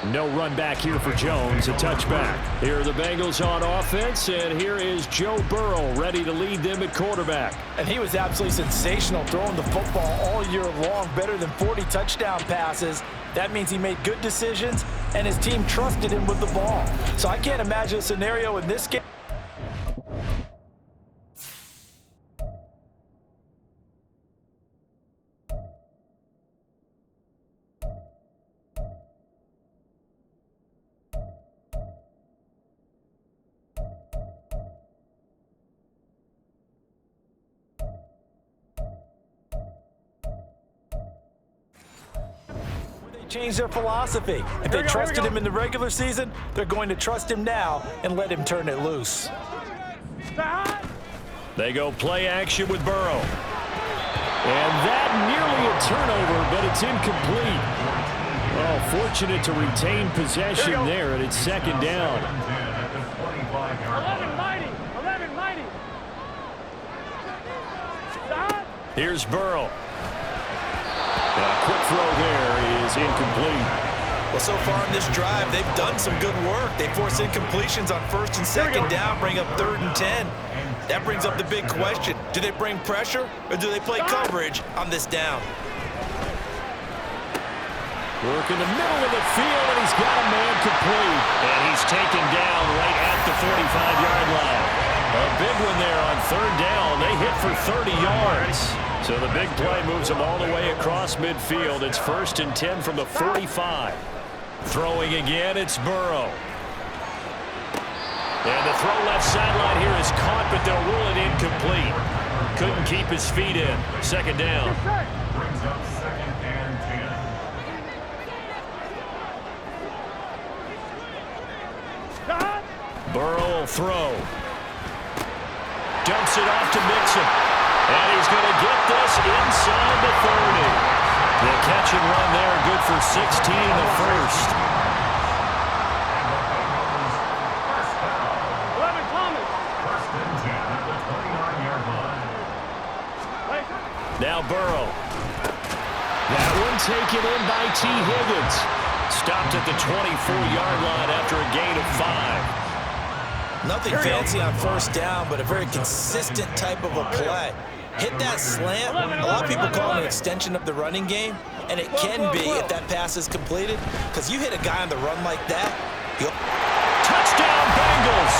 No run back here for Jones, a touchback. Here are the Bengals on offense, and here is Joe Burrow ready to lead them at quarterback. And he was absolutely sensational throwing the football all year long, better than 40 touchdown passes. That means he made good decisions, and his team trusted him with the ball. So I can't imagine a scenario in this game. Change their philosophy. If they trusted him in the regular season, they're going to trust him now and let him turn it loose. They go play action with Burrow. And that nearly a turnover, but it's incomplete. Oh, fortunate to retain possession there, and it's second down. 11 mighty. 11 mighty. Here's Burrow. A quick throw there is incomplete. Well, so far in this drive, they've done some good work. They force incompletions on first and second down, bring up 3rd and 10. That brings up the big question. Do they bring pressure, or do they play coverage on this down? Work in the middle of the field, and he's got a man complete. And he's taken down right at the 45-yard line. A big one there on 3rd down. They hit for 30 yards. So the big play moves them all the way across midfield. It's 1st and 10 from the 45. Throwing again, it's Burrow. And the throw left sideline here is caught, but they'll rule it incomplete. Couldn't keep his feet in. Second down. Brings up 2nd and 10. Burrow will throw. Dumps it off to Mixon. And he's going to get this inside the 30. The catch and run there, good for 16 in the first. 11 Thomas. 1st and 10 at the 29-yard line. Now Burrow. That one taken in by T. Higgins. Stopped at the 24-yard line after a gain of 5. Nothing fancy on 1st down, but a very consistent type of a play. Hit that slant. A lot of people call it an extension of the running game, and it can be if that pass is completed, because you hit a guy on the run like that. Touchdown, Bengals!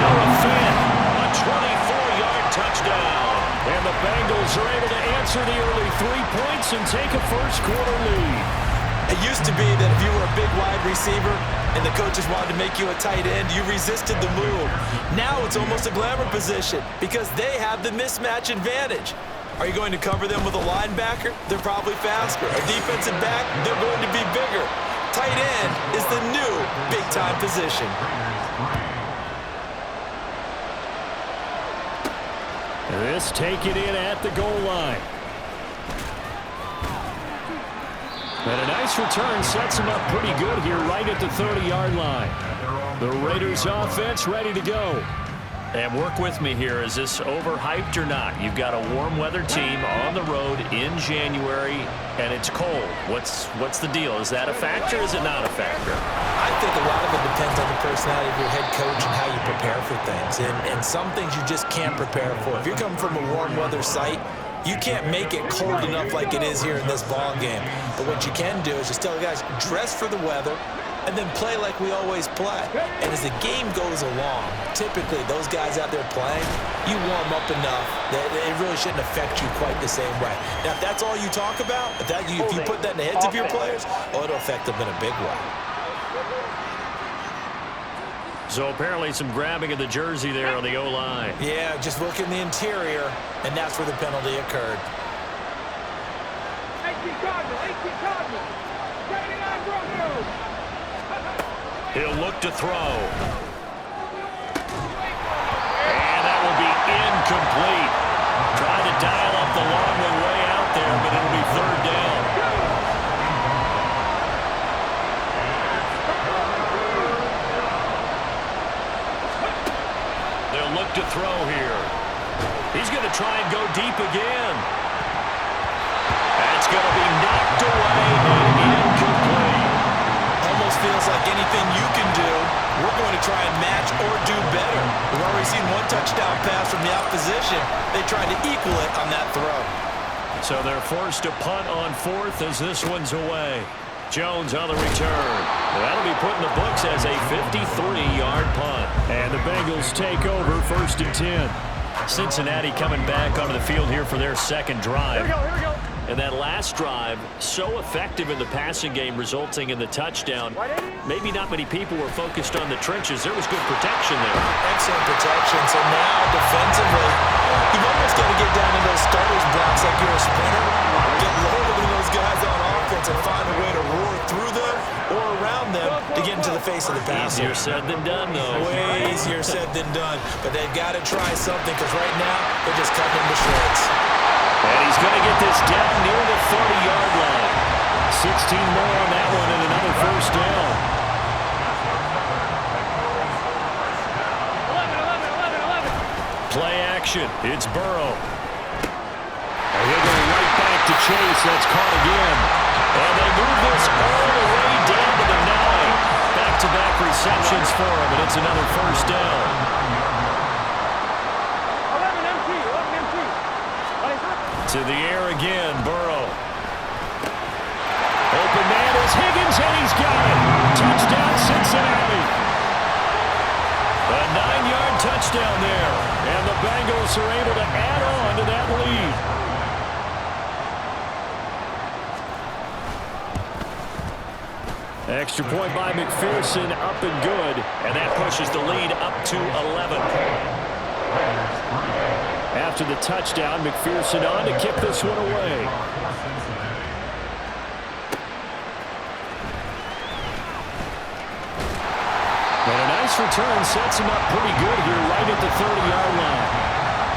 Noah Fant, a 24-yard touchdown. And the Bengals are able to answer the early 3 points and take a first-quarter lead. It used to be that if you were a big wide receiver and the coaches wanted to make you a tight end, you resisted the move. Now it's almost a glamour position because they have the mismatch advantage. Are you going to cover them with a linebacker? They're probably faster. A defensive back? They're going to be bigger. Tight end is the new big-time position. This taken in at the goal line. And a nice return sets him up pretty good here right at the 30-yard line. The Raiders offense ready to go. And work with me here. Is this overhyped or not? You've got a warm weather team on the road in January, and it's cold. What's the deal? Is that a factor or is it not a factor? I think a lot of it depends on the personality of your head coach and how you prepare for things. And some things you just can't prepare for. If you're coming from a warm weather site, you can't make it cold enough like it is here in this ball game. But what you can do is just tell the guys, dress for the weather, and then play like we always play. And as the game goes along, typically those guys out there playing, you warm up enough that it really shouldn't affect you quite the same way. Now, if that's all you talk about, if you put that in the heads of your players, it'll affect them in a big way. So apparently some grabbing of the jersey there on the O-line. Yeah, just look in the interior, and that's where the penalty occurred. 18 Cardinal. 79 Broncos. He'll look to throw. And that will be incomplete. Trying to dial up the long one way out there, but it'll be 3rd down. They'll look to throw here. He's going to try and go deep again. That's going to be knocked away and incomplete. equal it on that throw. So they're forced to punt on fourth as this one's away. Jones on the return. That'll be put in the books as a 53-yard punt. And the Bengals take over 1st and 10. Cincinnati coming back onto the field here for their second drive. Here we go. And that last drive, so effective in the passing game, resulting in the touchdown. Maybe not many people were focused on the trenches. There was good protection there. Excellent protection. So now, defensively, you've almost got to get down in those starters blocks like you're a sprinter. Get lower than those guys on offense and find a way to roar through them or around them to get into the face of the passer. Easier said than done, though. Way easier said than done. But they've got to try something because right now, they're just cutting them to shreds. And he's going to get this down near the 30-yard line. 16 more on that one and another first down. 11. Play action. It's Burrow. And he'll go right back to Chase. That's caught again. And they move this all the way down to the 9. Back-to-back receptions for him, and it's another first down. 11 empty. To the air again, Burrow. Open man is Higgins, and he's got it. Touchdown, Cincinnati. A 9-yard touchdown there, and the Bengals are able to add on to that lead. Extra point by McPherson, up and good, and that pushes the lead up to 11. After the touchdown, McPherson on to kick this one away. And a nice return sets him up pretty good here right at the 30-yard line.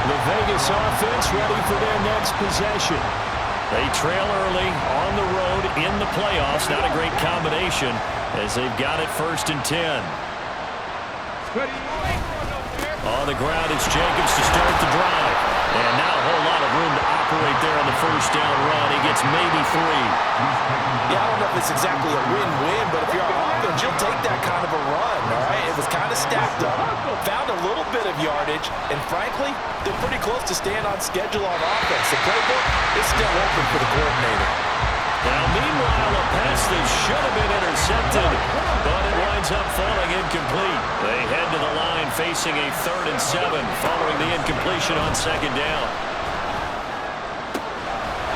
The Vegas offense ready for their next possession. They trail early on the road in the playoffs. Not a great combination as they've got it 1st and 10. On the ground, it's Jacobs to start the drive. And now a whole lot of room to operate there on the first down run. He gets maybe 3. Yeah, I don't know if it's exactly a win-win, but if you're on offense, you'll take that kind of a run, all right? It was kind of stacked up, found a little bit of yardage, and frankly, they're pretty close to staying on schedule on offense. The playbook is still open for the coordinator. Now, meanwhile, a pass that should have been intercepted, but it winds up falling incomplete. They head to the line facing a 3rd and 7 following the incompletion on 2nd down.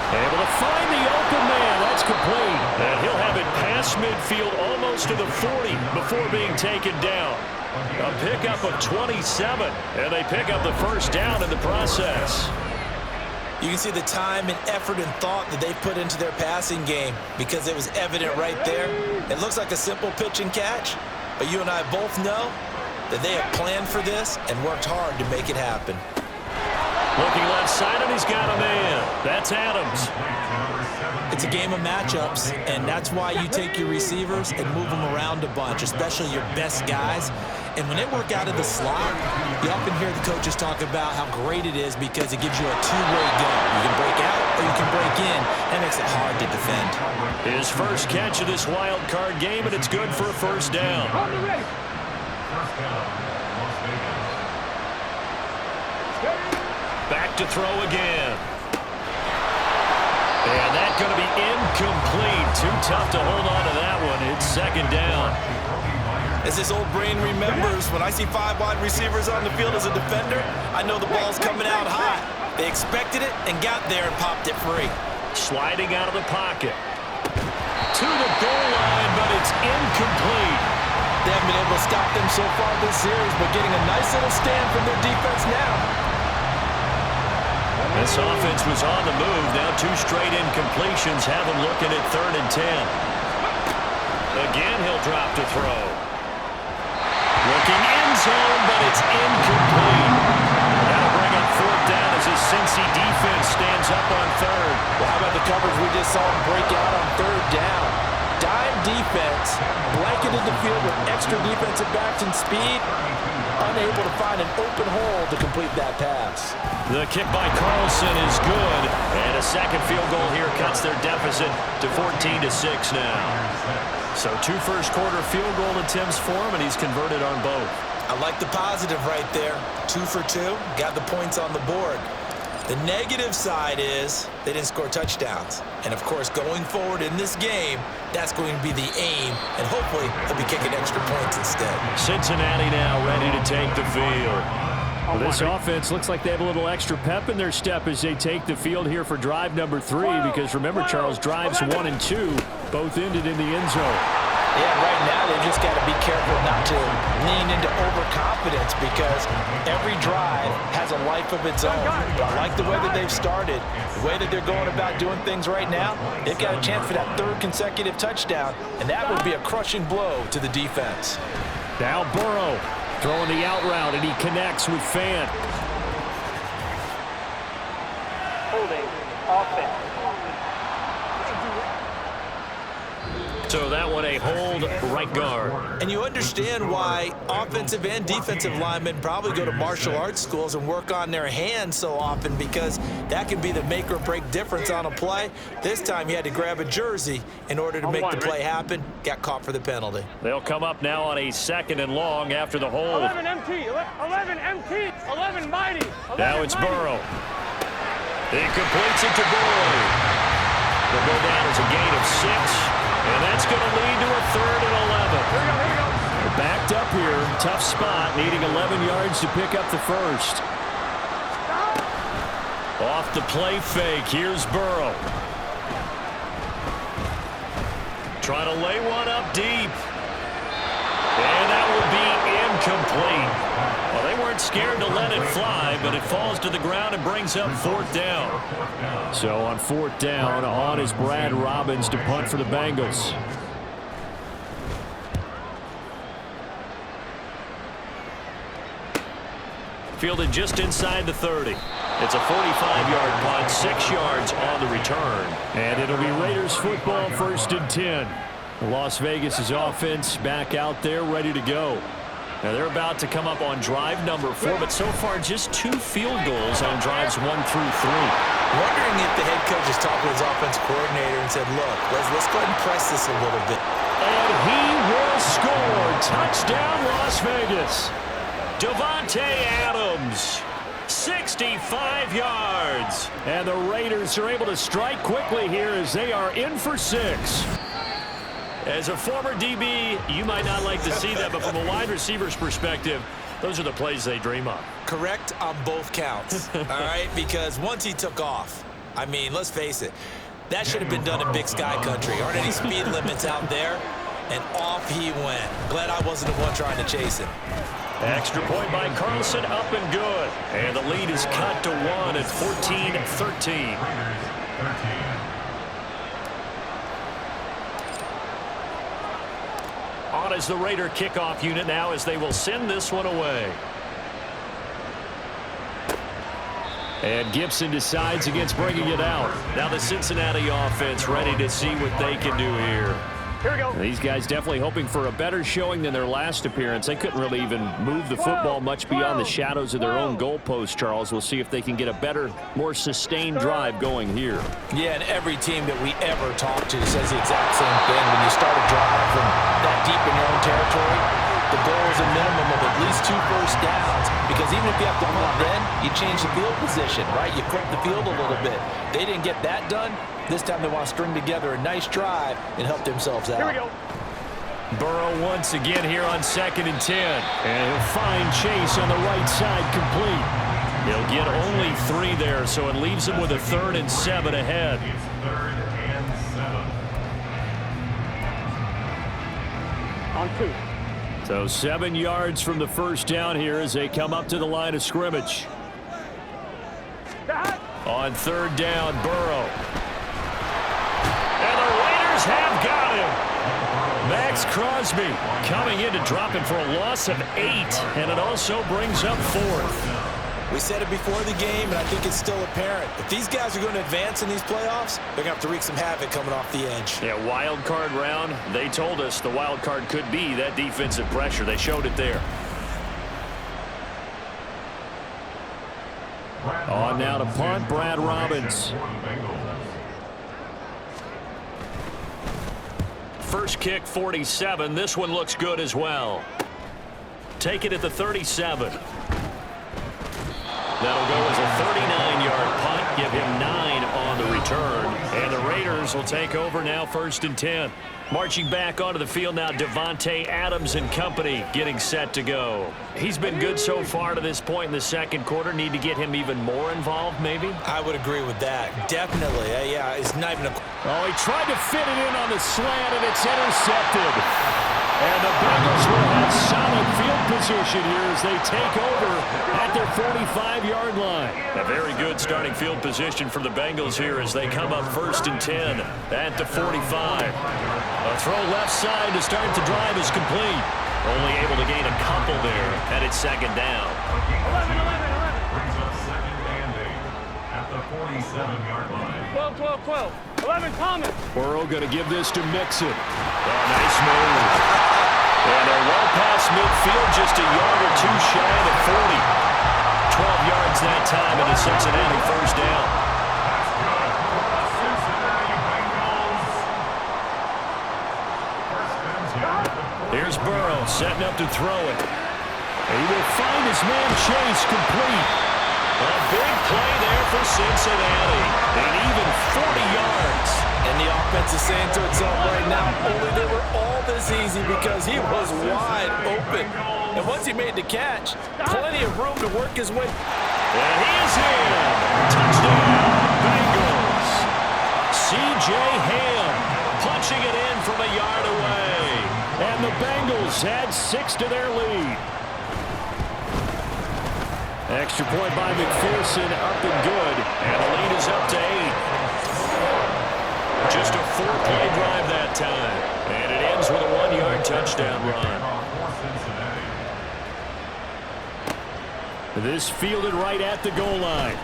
Able to find the open man. That's complete. And he'll have it past midfield almost to the 40 before being taken down. A pickup of 27, and they pick up the first down in the process. You can see the time and effort and thought that they put into their passing game because it was evident right there. It looks like a simple pitch and catch, but you and I both know that they have planned for this and worked hard to make it happen. Looking left side, and he's got a man. That's Adams. It's a game of matchups, and that's why you take your receivers and move them around a bunch, especially your best guys. And when they work out of the slot, you often hear the coaches talk about how great it is because it gives you a two-way go. You can break out or you can break in. That makes it hard to defend. His first catch of this wild card game, and it's good for a first down. Back to throw again. And that's going to be incomplete. Too tough to hold on to that one. It's 2nd down. As this old brain remembers, when I see 5 wide receivers on the field as a defender, I know the ball's coming out high. They expected it and got there and popped it free. Sliding out of the pocket. To the goal line, but it's incomplete. They haven't been able to stop them so far this series, but getting a nice little stand from their defense now. This offense was on the move. Now 2 straight incompletions have him looking at 3rd and 10. Again, he'll drop to throw. Looking end zone, but it's incomplete. That'll bring up 4th down as his Cincy defense stands up on 3rd. Well, how about the coverage we just saw him break out on 3rd down? Dime defense, blanketed the field with extra defensive backs and speed, unable to find an open hole to complete that pass. The kick by Carlson is good, and a second field goal here cuts their deficit to 14-6 now. So 2 first-quarter field goal attempts for him, and he's converted on both. I like the positive right there. 2 for 2, got the points on the board. The negative side is they didn't score touchdowns. And, of course, going forward in this game, that's going to be the aim. And hopefully they'll be kicking extra points instead. Cincinnati now ready to take the field. Well, this offense looks like they have a little extra pep in their step as they take the field here for drive number 3. Because, remember, Charles, drives 1 and 2 both ended in the end zone. Yeah, right now they've just got to be careful not to lean into overconfidence because every drive has a life of its own. But I like the way that they've started, the way that they're going about doing things right now. They've got a chance for that 3rd consecutive touchdown, and that would be a crushing blow to the defense. Now Burrow throwing the out route, and he connects with Fant. Holding offense. So that one a hold right guard. And you understand why offensive and defensive linemen probably go to martial arts schools and work on their hands so often, because that can be the make or break difference on a play. This time he had to grab a jersey in order to make the play happen. Got caught for the penalty. They'll come up now on a 2nd and long after the hold. 11 MT, 11 MT, 11 mighty. 11 Now it's mighty. Burrow. He completes it to Boyd. They'll go down as a gain of 6. And that's going to lead to a 3rd and 11. Here we go. Backed up here, tough spot, needing 11 yards to pick up the 1st. Off the play fake, here's Burrow. Trying to lay one up deep. And that will be incomplete. Well, they weren't scared to let it fly, but it falls to the ground and brings up 4th down. So on 4th down, on is Brad Robbins to punt for the Bengals. Fielded just inside the 30. It's a 45-yard punt, 6 yards on the return. And it'll be Raiders football, 1st and 10. Las Vegas' offense back out there ready to go. Now they're about to come up on drive number 4, but so far just 2 field goals on drives 1 through 3. Wondering if the head coach has talked with his offensive coordinator and said, look, let's go ahead and press this a little bit. And he will score. Touchdown, Las Vegas. Davante Adams, 65 yards. And the Raiders are able to strike quickly here as they are in for 6. As a former DB, you might not like to see that, but from a wide receiver's perspective, those are the plays they dream of. Correct on both counts, all right? Because once he took off, I mean, let's face it, that should have been done in Big Sky Country. Aren't any speed limits out there? And off he went. Glad I wasn't the one trying to chase him. Extra point by Carlson, up and good. And the lead is cut to 1 at 14-13. On is the Raider kickoff unit now as they will send this one away. And Gibson decides against bringing it out. Now the Cincinnati offense ready to see what they can do here. Here we go. These guys definitely hoping for a better showing than their last appearance. They couldn't really even move the football much beyond the shadows of their own goalpost, Charles. We'll see if they can get a better, more sustained drive going here. Yeah, and every team that we ever talk to says the exact same thing. When you start a drive from that deep in your own territory, the goal is a minimum of at least 2 first downs, because even if you have to punt then, you change the field position, right? You flip the field a little bit. They didn't get that done. This time they want to string together a nice drive and help themselves out. Here we go. Burrow once again here on 2nd and 10. And he'll find Chase on the right side complete. He'll get only 3 there, so it leaves him with a 3rd and 7 ahead. On 2. So 7 yards from the first down here as they come up to the line of scrimmage. On 3rd down, Burrow. And the Raiders have got him. Max Crosby coming in to drop him for a loss of 8, and it also brings up 4th. We said it before the game, and I think it's still apparent. If these guys are going to advance in these playoffs, they're going to have to wreak some havoc coming off the edge. Yeah, wild card round. They told us the wild card could be that defensive pressure. They showed it there. On now to punt, Brad Robbins. First kick, 47. This one looks good as well. Take it at the 37. That'll go as a 39-yard punt. Raiders will take over now, 1st and 10. Marching back onto the field now, Devontae Adams and company getting set to go. He's been good so far to this point in the second quarter. Need to get him even more involved, maybe? I would agree with that. Definitely. Yeah, it's not even a... Oh, he tried to fit it in on the slant, and it's intercepted. And the Bengals will have solid field position here as they take over at their 45-yard line. A very good starting field position for the Bengals here as they come up 1st and 10 at the 45. A throw left side to start the drive is complete. Only able to gain a couple there at its 2nd down. 11. Brings up 2nd and 8 at the 47-yard line. 12. 11, Thomas. Burrow going to give this to Mixon. Oh, nice move. And they're well past midfield, just a yard or two shy of the 40. 12 yards that time, and a Cincinnati 1st down. That's good. Cincinnati Bengals. 1st and 10. Here's Burrow setting up to throw it. He will find his man Chase complete. A big play there for Cincinnati. And even 40 yards. And the offense is saying to itself right now, only they were all this easy because he was wide open. And once he made the catch, plenty of room to work his way. And he is in. Touchdown, Bengals. C.J. Ham punching it in from a yard away. And the Bengals add 6 to their lead. Extra point by McPherson, up and good. And the lead is up to 8. Just a 4-play drive that time. And it ends with a 1-yard touchdown run. This fielded right at the goal line.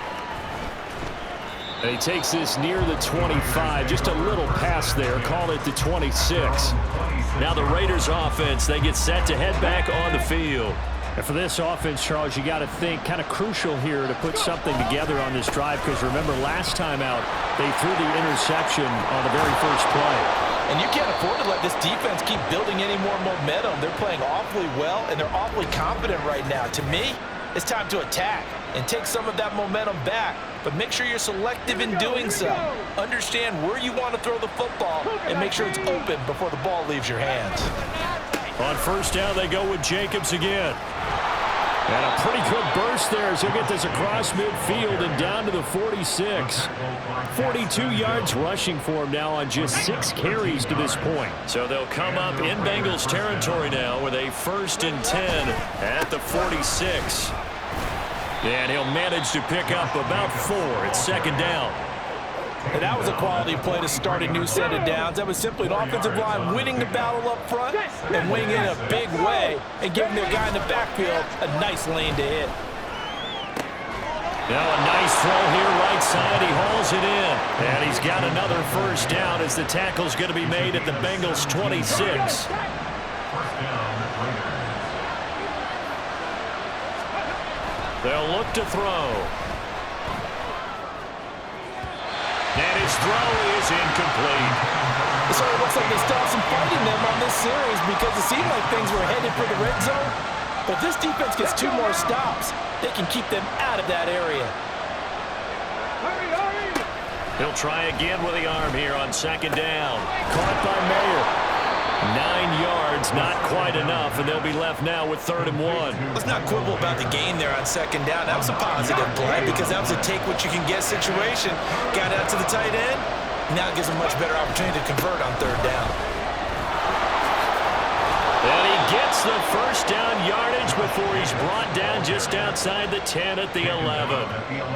And he takes this near the 25. Just a little pass there. Call it the 26. Now the Raiders offense, they get set to head back on the field. And for this offense, Charles, you got to think kind of crucial here to put something together on this drive because remember last time out they threw the interception on the very first play. And you can't afford to let this defense keep building any more momentum. They're playing awfully well, and they're awfully confident right now. To me, it's time to attack and take some of that momentum back, but make sure you're selective in doing so. Understand where you want to throw the football and make sure it's open before the ball leaves your hands. On 1st down, they go with Jacobs again. And a pretty good burst there as he'll get this across midfield and down to the 46. 42 yards rushing for him now on just 6 carries to this point. So they'll come up in Bengals territory now with a 1st and 10 at the 46. And he'll manage to pick up about 4 at 2nd down. And that was a quality play to start a new set of downs. That was simply an offensive line winning the battle up front and winning in a big way and giving their guy in the backfield a nice lane to hit. Now a nice throw here right side. He hauls it in. And he's got another 1st down as the tackle's going to be made at the Bengals 26. They'll look to throw. And his throw is incomplete. So it looks like they still have some fight in them on this series because it seemed like things were headed for the red zone. But this defense gets 2 more stops. They can keep them out of that area. He'll try again with the arm here on 2nd down. Caught by Mayer. 9 yards, not quite enough, and they'll be left now with 3rd and 1. Let's not quibble about the gain there on 2nd down. That was a positive play because that was a take-what-you-can-get situation. Got out to the tight end. Now it gives them a much better opportunity to convert on 3rd down. And he gets the 1st down yardage before he's brought down just outside the 10 at the 11.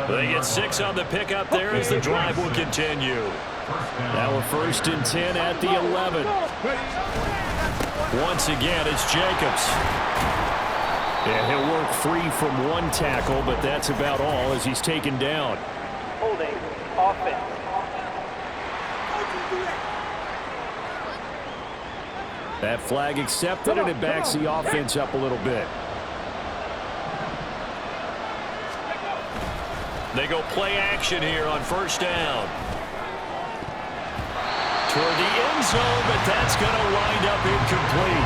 They get 6 on the pickup there as the drive will continue. Now a 1st and 10 at the 11. Once again, it's Jacobs. And he'll work free from 1 tackle, but that's about all as he's taken down. Holding. Offense. That flag accepted, and it backs the offense up a little bit. They go play action here on 1st down. Toward the end zone, but that's going to wind up incomplete.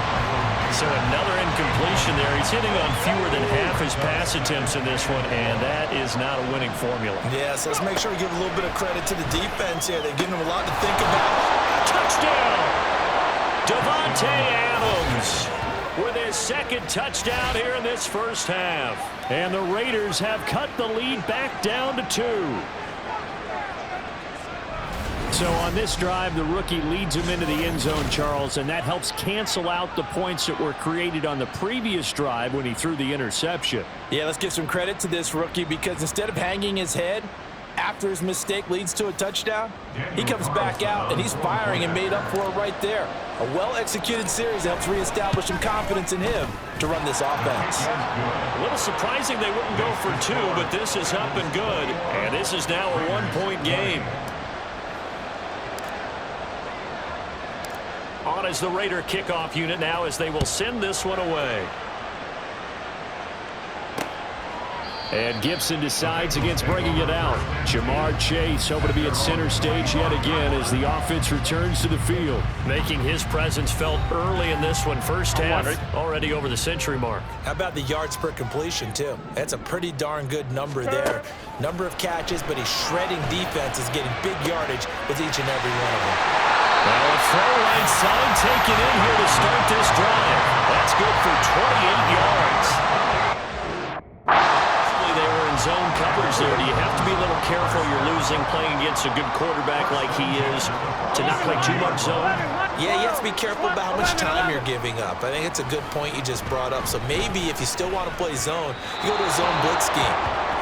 So another incompletion there. He's hitting on fewer than half his pass attempts in this one, and that is not a winning formula. Yeah, so let's make sure we give a little bit of credit to the defense here. They're giving them a lot to think about. Touchdown! Davante Adams with his second touchdown here in this first half. And the Raiders have cut the lead back down to 2. So on this drive, the rookie leads him into the end zone, Charles, and that helps cancel out the points that were created on the previous drive when he threw the interception. Yeah, let's give some credit to this rookie because instead of hanging his head after his mistake leads to a touchdown, he comes back out and he's firing and made up for it right there. A well-executed series helps reestablish some confidence in him to run this offense. A little surprising they wouldn't go for 2, but this is up and good, and this is now a 1-point game. On is the Raider kickoff unit now as they will send this one away. And Gibson decides against bringing it out. Jamar Chase hoping to be at center stage yet again as the offense returns to the field. Making his presence felt early in this one. First half already over the century mark. How about the yards per completion, too? That's a pretty darn good number there. Number of catches, but he's shredding defenses, getting big yardage with each and every one of them. Well, a throw right side taken in here to start this drive. That's good for 28 yards. They were in zone coverage there. Do you have to be a little careful you're losing playing against a good quarterback like he is to not play too much zone? Yeah, you have to be careful about how much time you're giving up. I think it's a good point you just brought up. So maybe if you still want to play zone, you go to a zone blitz scheme.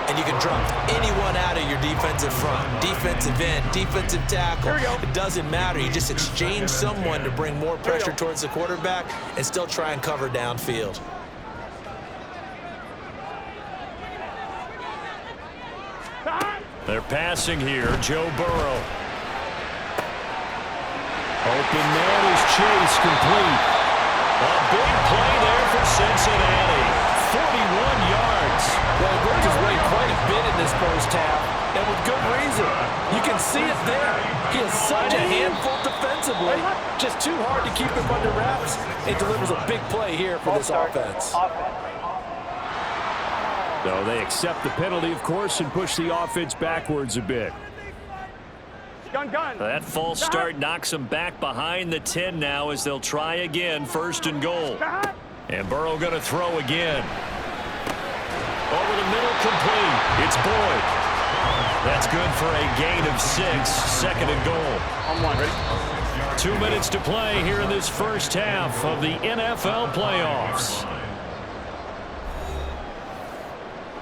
And you can drop anyone out of your defensive front, defensive end, defensive tackle. It doesn't matter. You just exchange someone to bring more pressure towards the quarterback and still try and cover downfield. They're passing here. Joe Burrow. Open man is Chase, complete. A big play there for Cincinnati. 41 yards. Well, he worked his way quite a bit in this first half, and with good reason. You can see it there. He is such a handful defensively. Just too hard to keep him under wraps. It delivers a big play here for this offense. So they accept the penalty, of course, and push the offense backwards a bit. That false start knocks them back behind the 10 now as they'll try again, 1st and goal. And Burrow going to throw again. Over the middle, complete. It's Boyd. That's good for a gain of 6, 2nd and goal. Ready? 2 minutes to play here in this first half of the NFL playoffs.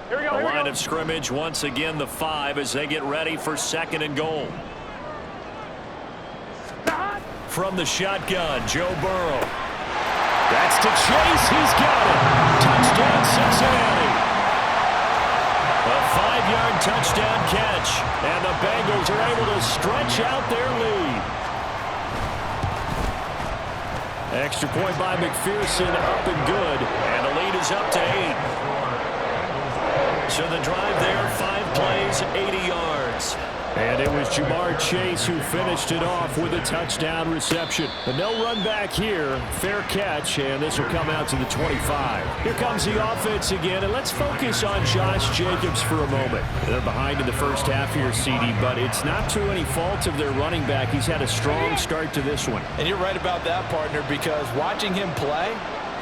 Here we go. The line of scrimmage, once again, the 5 as they get ready for 2nd and goal. From the shotgun, Joe Burrow. That's to Chase. He's got it. Touchdown, Cincinnati. A 5-yard touchdown catch. And the Bengals are able to stretch out their lead. Extra point by McPherson, up and good. And the lead is up to 8. So the drive there, 5 plays, 80 yards. And it was Jamar Chase who finished it off with a touchdown reception. But no run back here. Fair catch, and this will come out to the 25. Here comes the offense again, and let's focus on Josh Jacobs for a moment. They're behind in the first half here, CD, but it's not through any fault of their running back. He's had a strong start to this one. And you're right about that, partner, because watching him play,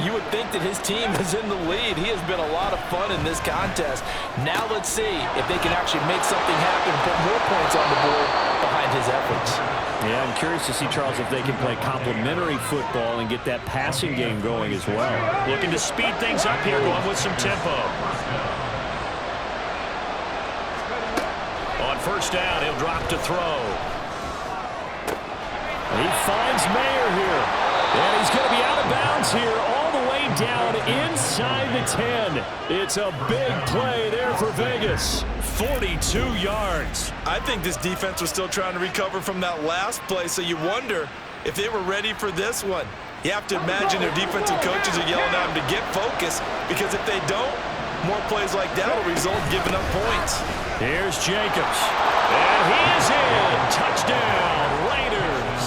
you would think that his team is in the lead. He has been a lot of fun in this contest. Now let's see if they can actually make something happen and put more points on the board behind his efforts. Yeah, I'm curious to see, Charles, if they can play complementary football and get that passing game going as well. Looking to speed things up here, going with some tempo. On 1st down, he'll drop to throw. He finds Mayer here. And he's going to be out of bounds here all the way down inside the 10. It's a big play there for Vegas. 42 yards. I think this defense was still trying to recover from that last play, so you wonder if they were ready for this one. You have to imagine their defensive coaches are yelling at them to get focused, because if they don't, more plays like that will result in giving up points. Here's Jacobs. And he is in. Touchdown, Raiders.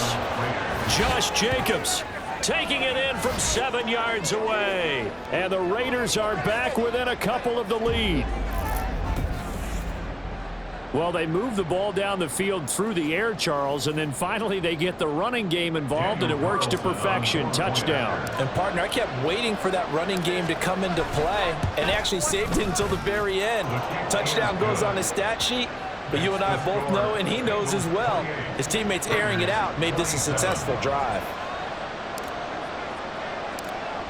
Josh Jacobs taking it in from 7 yards away. And the Raiders are back within a couple of the lead. Well, they move the ball down the field through the air, Charles, and then finally they get the running game involved, and it works to perfection. Touchdown. And, partner, I kept waiting for that running game to come into play and actually saved it until the very end. Touchdown goes on his stat sheet, but you and I both know, and he knows as well, his teammates airing it out made this a successful drive.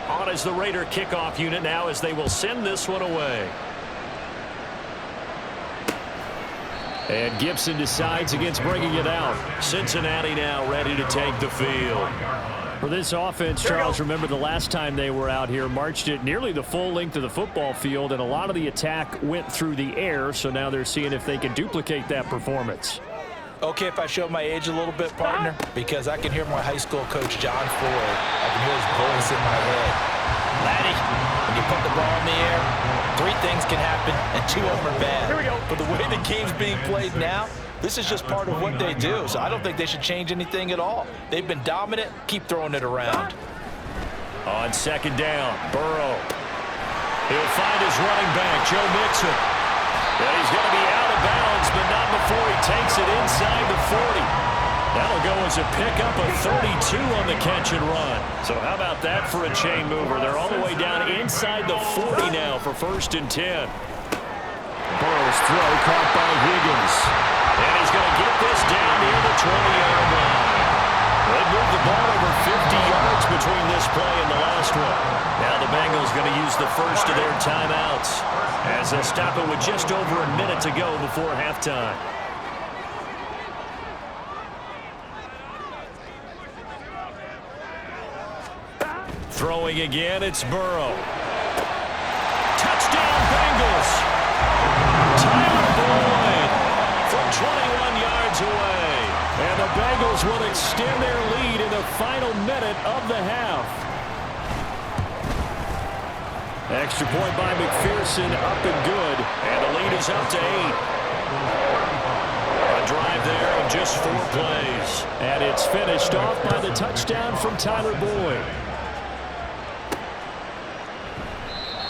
On is the Raider kickoff unit now as they will send this one away. And Gibson decides against bringing it out. Cincinnati now ready to take the field. For this offense, Charles, remember the last time they were out here, marched it nearly the full length of the football field, and a lot of the attack went through the air, so now they're seeing if they can duplicate that performance. Okay, if I show my age a little bit, partner, because I can hear my high school coach, John Ford. I can hear his voice in my head. Laddie, when you put the ball in the air, 3 things can happen, and 2 of them are bad. Here we go. But the way the game's being played now, this is just part of what they do, so I don't think they should change anything at all. They've been dominant. Keep throwing it around. On second down, Burrow. He'll find his running back, Joe Mixon. And he's going to be out of bounds, but not before he takes it inside the 40. That'll go as a pickup of 32 on the catch and run. So how about that for a chain mover? They're all the way down inside the 40 now for 1st and 10. Burrow's throw caught by Higgins. And he's going to get this down near the 20-yard line. They moved the ball over 50 yards between this play and the last one. Now the Bengals going to use the first of their timeouts as they'll stop it with just over a minute to go before halftime. Throwing again, it's Burrow. Touchdown, Bengals. Tyler Boyd from 21 yards away. And the Bengals will extend their lead in the final minute of the half. Extra point by McPherson, up and good. And the lead is up to 8. A drive there of just 4 plays. And it's finished off by the touchdown from Tyler Boyd.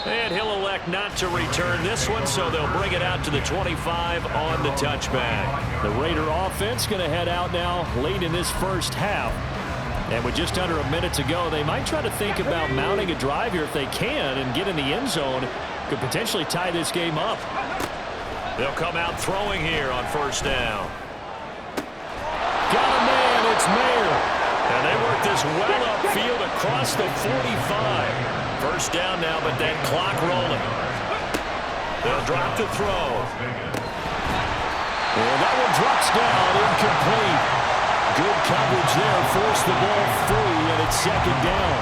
And he'll elect not to return this one, so they'll bring it out to the 25 on the touchback. The Raider offense going to head out now late in this first half. And with just under a minute to go, they might try to think about mounting a drive here if they can and get in the end zone. Could potentially tie this game up. They'll come out throwing here on 1st down. Got a man, it's Mayer. And they work this well upfield across the 45. 1st down now, but that clock rolling. They'll drop the throw. Well, that one drops down, incomplete. Good coverage there, forced the ball free, and it's 2nd down.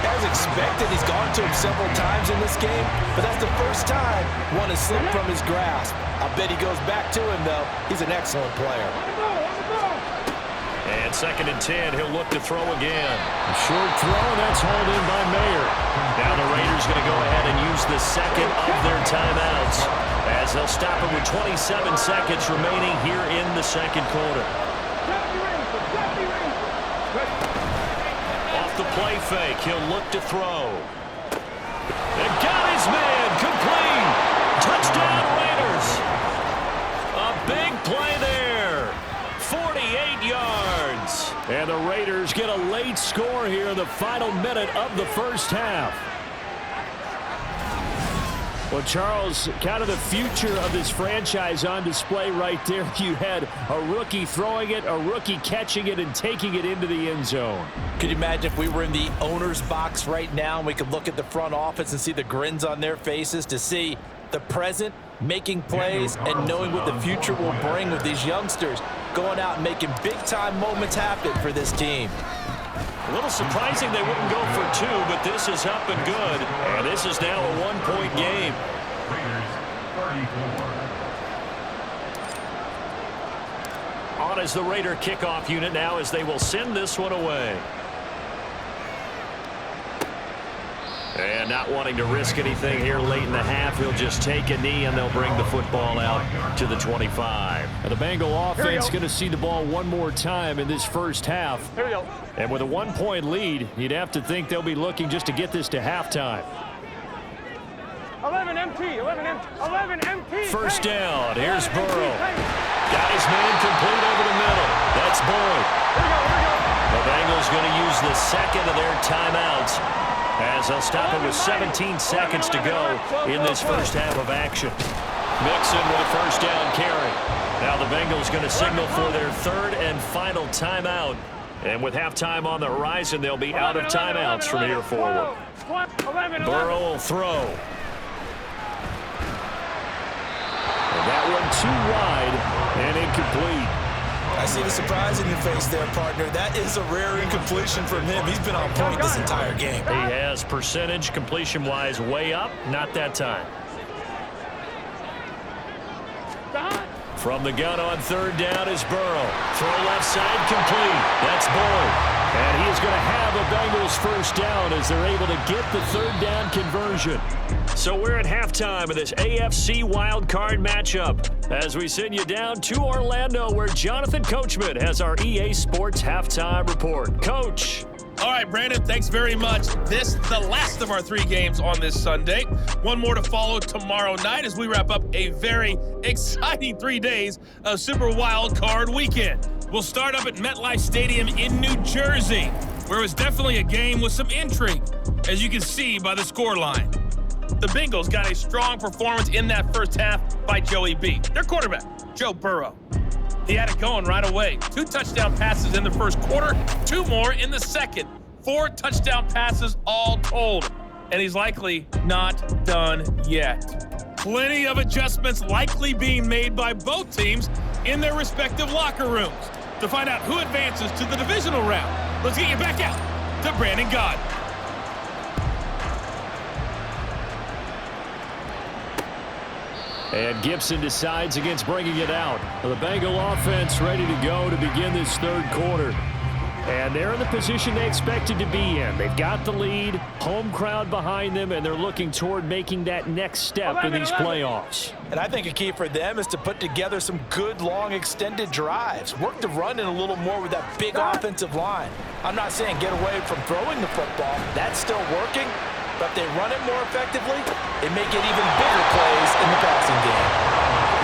As expected, he's gone to him several times in this game, but that's the first time one has slipped from his grasp. I bet he goes back to him, though. He's an excellent player. And 2nd and 10, he'll look to throw again. A short throw, and that's hauled in by Mayer. Now the Raiders going to go ahead and use the second of their timeouts as they'll stop it with 27 seconds remaining here in the 2nd quarter. Off the play fake, he'll look to throw. And got his man, complete. Touchdown Raiders. A big play there. 48 yards. And the Raiders get a late score here in the final minute of the first half. Well, Charles, kind of the future of this franchise on display right there. You had a rookie throwing it, a rookie catching it, and taking it into the end zone. Could you imagine if we were in the owner's box right now and we could look at the front office and see the grins on their faces to see the present making plays and knowing what the future will bring with these youngsters going out and making big-time moments happen for this team. A little surprising they wouldn't go for 2, but this is up and good. And this is now a 1-point game. Raiders 34. On is the Raider kickoff unit now as they will send this one away. And not wanting to risk anything here late in the half, he'll just take a knee and they'll bring the football out to the 25. And the Bengal offense going to see the ball one more time in this first half. Here we go. And with a 1-point lead, you'd have to think they'll be looking just to get this to halftime. 11 MT, 11 MT, 11 MT. First down, here's Burrow. Got his man complete over the middle. That's Boyd. Here we go. The Bengals going to use the second of their timeouts as they'll stop it with 17 seconds to go in this first half of action. Mixon with a first down carry. Now the Bengals going to signal for their third and final timeout. And with halftime on the horizon, they'll be out of timeouts from here forward. Burrow will throw. And that one too wide and incomplete. I see the surprise in your face there, partner. That is a rare incompletion from him. He's been on point this entire game. He has percentage completion-wise way up. Not that time. From the gun on third down is Burrow. Throw left side complete. That's Boyd. And he is going to have a Bengals first down as they're able to get the third down conversion. So we're at halftime of this AFC wildcard matchup as we send you down to Orlando where Jonathan Coachman has our EA Sports halftime report. Coach. All right, Brandon, thanks very much. This is the last of our 3 games on this Sunday. One more to follow tomorrow night as we wrap up a very exciting 3 days of Super Wild Card Weekend. We'll start up at MetLife Stadium in New Jersey, where it was definitely a game with some intrigue, as you can see by the scoreline. The Bengals got a strong performance in that first half by Joey B, their quarterback, Joe Burrow. He had it going right away. 2 touchdown passes in the first quarter, 2 more in the second. 4 touchdown passes all told. And he's likely not done yet. Plenty of adjustments likely being made by both teams in their respective locker rooms. To find out who advances to the divisional round, let's get you back out to Brandon Gaud. And Gibson decides against bringing it out. The Bengal offense ready to go to begin this third quarter. And they're in the position they expected to be in. They've got the lead, home crowd behind them, and they're looking toward making that next step in these playoffs. And I think a key for them is to put together some good, long, extended drives. Work the run in a little more with that big offensive line. I'm not saying get away from throwing the football. That's still working. But if they run it more effectively, they may get even bigger plays in the passing game.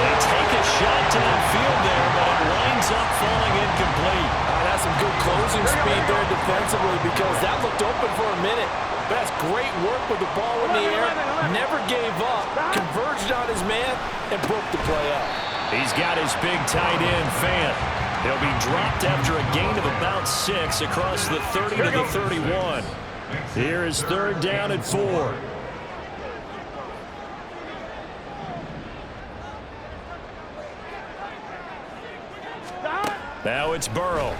They take a shot downfield there, but it winds up falling incomplete. That's some good closing speed there defensively because that looked open for a minute. But that's great work with the ball in the air. Never gave up, converged on his man, and broke the play up. He's got his big tight end, Fant. He'll be dropped after a gain of about 6 across the 30 to the 31. Here is third down at 4. Now it's Burrow.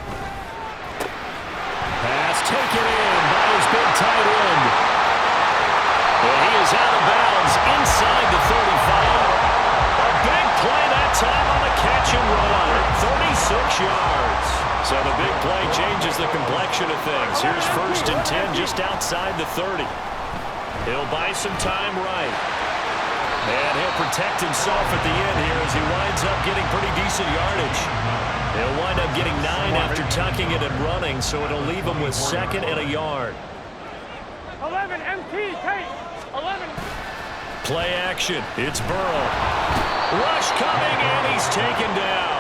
Pass taken in by his big tight end. And he is out of bounds inside the 35. A big play that time on the catch and run. 36 yards. So the big play changes the complexion of things. Here's first and 10 just outside the 30. He'll buy some time right. And he'll protect himself at the end here as he winds up getting pretty decent yardage. He'll wind up getting 9 after tucking it and running, so it'll leave him with 2nd and a yard. 11 MT, Tate. 11. Play action. It's Burrow. Rush coming, and he's taken down.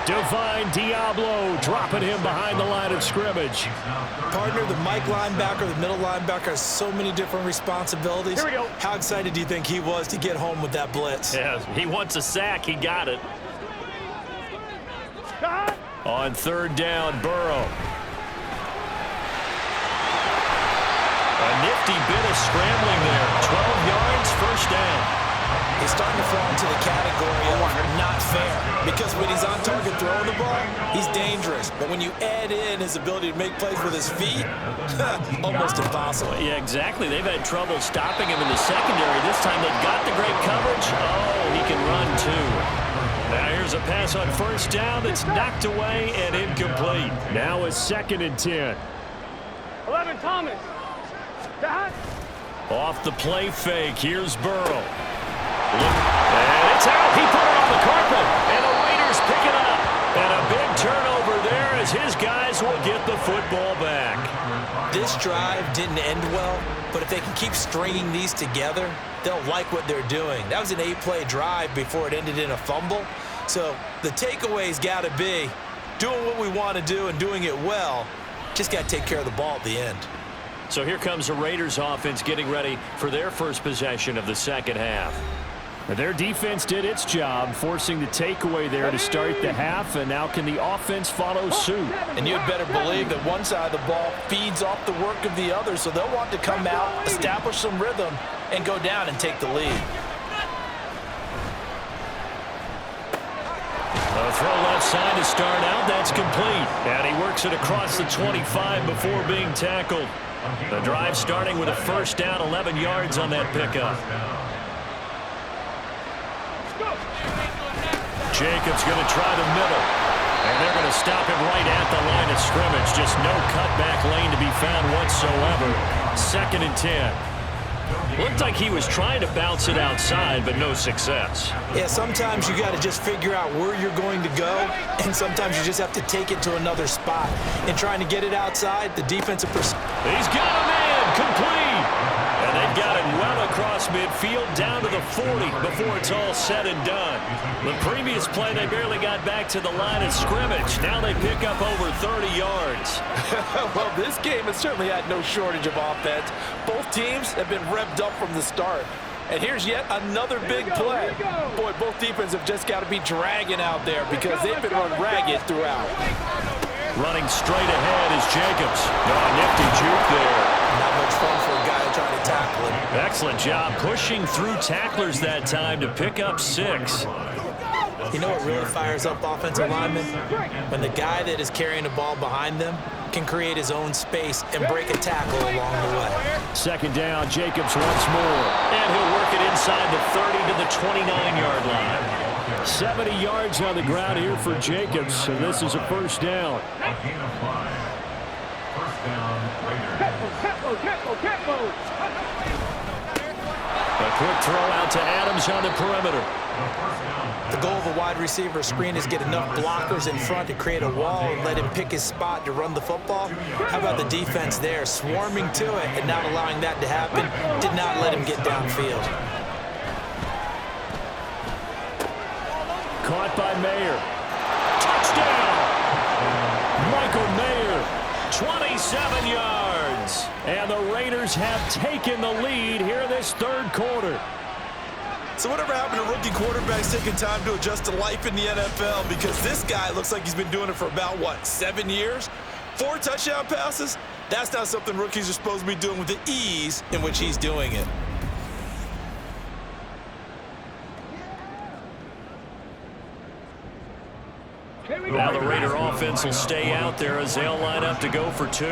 Divine Diablo dropping him behind the line of scrimmage. Partner, the Mike linebacker, the middle linebacker has so many different responsibilities. Here we go. How excited do you think he was to get home with that blitz? Yeah, he wants a sack. He got it. On third down, Burrow. A nifty bit of scrambling there. 12 yards, first down. He's starting to fall into the category of not fair because when he's on target throwing the ball, he's dangerous. But when you add in his ability to make plays with his feet, almost impossible. Yeah, exactly. They've had trouble stopping him in the secondary. This time they've got the great coverage. Oh, he can run too. Now here's a pass on first down that's knocked away and incomplete. Now it's 2nd and 10. 11 Thomas. Off the play fake, here's Burrow. And it's out. He put it on the carpet, and the Raiders pick it up. And a big turnover there as his guys will get the football back. This drive didn't end well, but if they can keep stringing these together, they'll like what they're doing. That was an 8-play drive before it ended in a fumble. So the takeaway's got to be doing what we want to do and doing it well. Just got to take care of the ball at the end. So here comes the Raiders offense getting ready for their first possession of the second half. Their defense did its job, forcing the takeaway there to start the half, and now can the offense follow suit? And you'd better believe that one side of the ball feeds off the work of the other, so they'll want to come out, establish some rhythm, and go down and take the lead. A throw left side to start out. That's complete. And he works it across the 25 before being tackled. The drive starting with a first down, 11 yards on that pickup. Jacobs going to try the middle. And they're going to stop him right at the line of scrimmage. Just no cutback lane to be found whatsoever. 2nd and 10. Looked like he was trying to bounce it outside, but no success. Yeah, sometimes you got to just figure out where you're going to go, and sometimes you just have to take it to another spot. In trying to get it outside, the defensive He's got a man complete. And they've got it well across midfield down to the 40 before it's all said and done. The previous play, they barely got back to the line of scrimmage. Now they pick up over 30 yards. Well, this game has certainly had no shortage of offense. Both teams have been revved up from the start. And here's yet another big play. Boy, both defenses have just got to be dragging out there because they've been run ragged throughout. Running straight ahead is Jacobs. Nifty juke there. Not much fun for a guy trying to tackle him. Excellent job pushing through tacklers that time to pick up 6. You know what really fires up offensive linemen? When the guy that is carrying the ball behind them can create his own space and break a tackle along the way. 2nd down, Jacobs once more. And he'll work it inside the 30 to the 29-yard line. 70 yards on the ground here for Jacobs, and this is a first down. A quick throw out to Adams on the perimeter. The goal of a wide receiver screen is get enough blockers in front to create a wall and let him pick his spot to run the football. How about the defense there, swarming to it and not allowing that to happen? Did not let him get downfield. Caught by Mayer. Touchdown! Michael Mayer, 27 yards. And the Raiders have taken the lead here in this 3rd quarter. So whatever happened to rookie quarterbacks taking time to adjust to life in the NFL? Because this guy looks like he's been doing it for about, 7 years? 4 touchdown passes? That's not something rookies are supposed to be doing with the ease in which he's doing it. Now the Raider offense will stay out there as they'll line up to go for 2.